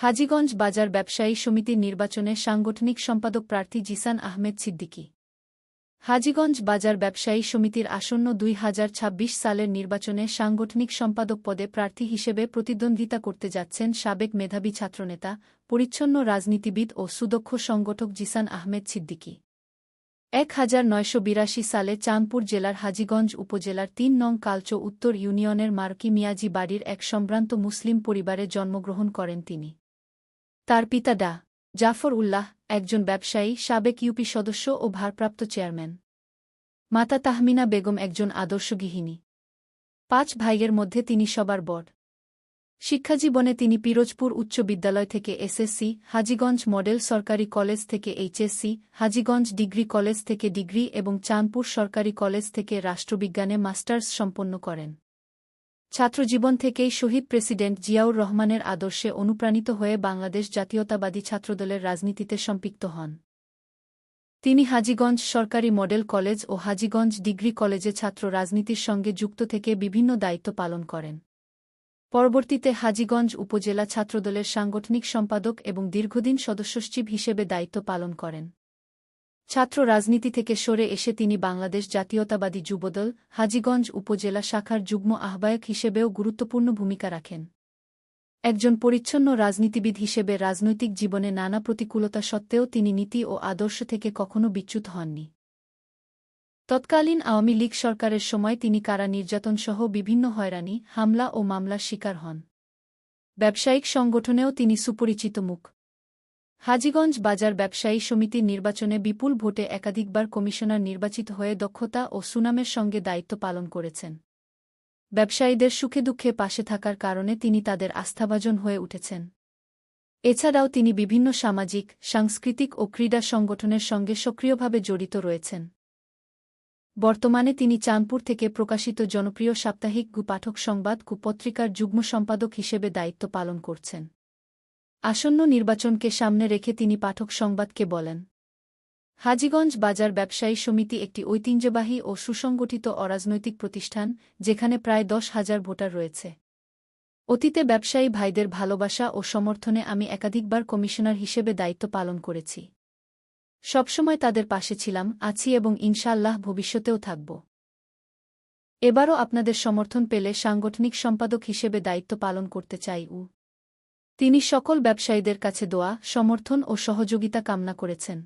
হাজীগঞ্জ বাজার ব্যবসায়ী সমিতির নির্বাচনে সাংগঠনিক সম্পাদক প্রার্থী জিসান আহমেদ সিদ্দিকী। হাজীগঞ্জ বাজার ব্যবসায়ী সমিতির আসন্ন ২০২৬ সালের নির্বাচনে সাংগঠনিক সম্পাদক পদে প্রার্থী হিসেবে প্রতিদ্বন্দ্বিতা করতে যাচ্ছেন সাবেক মেধাবী ছাত্রনেতা, পরিচ্ছন্ন রাজনীতিবিদ ও সুদক্ষ সংগঠক জিসান আহমেদ সিদ্দিকী। ১৯৮২ সালে চাঁদপুর জেলার হাজীগঞ্জ উপজেলার ৩ নং কালচো উত্তর ইউনিয়নের মারকি মিয়াজি বাড়ির এক সম্ভ্রান্ত মুসলিম পরিবারে জন্মগ্রহণ করেন তিনি। তার পিতা ডা. জাফর উল্লাহ একজন ব্যবসায়ী, সাবেক ইউপি সদস্য ও ভারপ্রাপ্ত চেয়ারম্যান। মাতা তাহমিনা বেগম একজন আদর্শ গৃহিণী। ৫ ভাইয়ের মধ্যে তিনি সবার বড়। শিক্ষাজীবনে তিনি পিরোজপুর উচ্চ বিদ্যালয় থেকে এসএসসি, হাজীগঞ্জ মডেল সরকারি কলেজ থেকে এইচএসসি, হাজীগঞ্জ ডিগ্রি কলেজ থেকে ডিগ্রি এবং চাঁদপুর সরকারি কলেজ থেকে রাষ্ট্রবিজ্ঞানে মাস্টার্স সম্পন্ন করেন। ছাত্রজীবন থেকেই শহীদ প্রেসিডেন্ট জিয়াউর রহমানের আদর্শে অনুপ্রাণিত হয়ে বাংলাদেশ জাতীয়তাবাদী ছাত্রদলের রাজনীতিতে সম্পৃক্ত হন। তিনি হাজীগঞ্জ সরকারি মডেল কলেজ ও হাজীগঞ্জ ডিগ্রি কলেজে ছাত্র রাজনীতির সঙ্গে যুক্ত থেকে বিভিন্ন দায়িত্ব পালন করেন। পরবর্তীতে হাজীগঞ্জ উপজেলা ছাত্রদলের সাংগঠনিক সম্পাদক এবং দীর্ঘদিন সদস্যসচিব হিসেবে দায়িত্ব পালন করেন। ছাত্র রাজনীতি থেকে সরে এসে তিনি বাংলাদেশ জাতীয়তাবাদী যুবদল, হাজীগঞ্জ উপজেলা শাখার যুগ্ম আহ্বায়ক হিসেবেও গুরুত্বপূর্ণ ভূমিকা রাখেন। একজন পরিচ্ছন্ন রাজনীতিবিদ হিসেবে রাজনৈতিক জীবনে নানা প্রতিকূলতা সত্ত্বেও তিনি নীতি ও আদর্শ থেকে কখনো বিচ্যুত হননি। তৎকালীন আওয়ামী লীগ সরকারের সময় তিনি কারা নির্যাতনসহ বিভিন্ন হয়রানি, হামলা ও মামলার শিকার হন। ব্যবসায়িক সংগঠনেও তিনি সুপরিচিত মুখ। হাজীগঞ্জ বাজার ব্যবসায়ী সমিতির নির্বাচনে বিপুল ভোটে একাধিকবার কমিশনার নির্বাচিত হয়ে দক্ষতা ও সুনামের সঙ্গে দায়িত্ব পালন করেছেন। ব্যবসায়ীদের সুখে দুঃখে পাশে থাকার কারণে তিনি তাদের আস্থাভাজন হয়ে উঠেছেন। এছাড়াও তিনি বিভিন্ন সামাজিক, সাংস্কৃতিক ও ক্রীড়া সংগঠনের সঙ্গে সক্রিয়ভাবে জড়িত রয়েছেন। বর্তমানে তিনি চাঁদপুর থেকে প্রকাশিত জনপ্রিয় সাপ্তাহিক পাঠক সংবাদ পত্রিকার যুগ্ম সম্পাদক হিসেবে দায়িত্ব পালন করছেন। আসন্ন নির্বাচনকে সামনে রেখে তিনি পাঠক সংবাদকে বলেন, হাজীগঞ্জ বাজার ব্যবসায়ী সমিতি একটি ঐতিহ্যবাহী ও সুসংগঠিত অরাজনৈতিক প্রতিষ্ঠান, যেখানে প্রায় ১০,০০০ ভোটার রয়েছে। অতীতে ব্যবসায়ী ভাইদের ভালোবাসা ও সমর্থনে আমি একাধিকবার কমিশনার হিসেবে দায়িত্ব পালন করেছি। সবসময় তাদের পাশে ছিলাম, আছি এবং ইনশাআল্লাহ ভবিষ্যতেও থাকব। এবারও আপনাদের সমর্থন পেলে সাংগঠনিক সম্পাদক হিসেবে দায়িত্ব পালন করতে চাই। তিনি সকল ব্যবসায়ীদের কাছে দোয়া, সমর্থন ও সহযোগিতা কামনা করেছেন।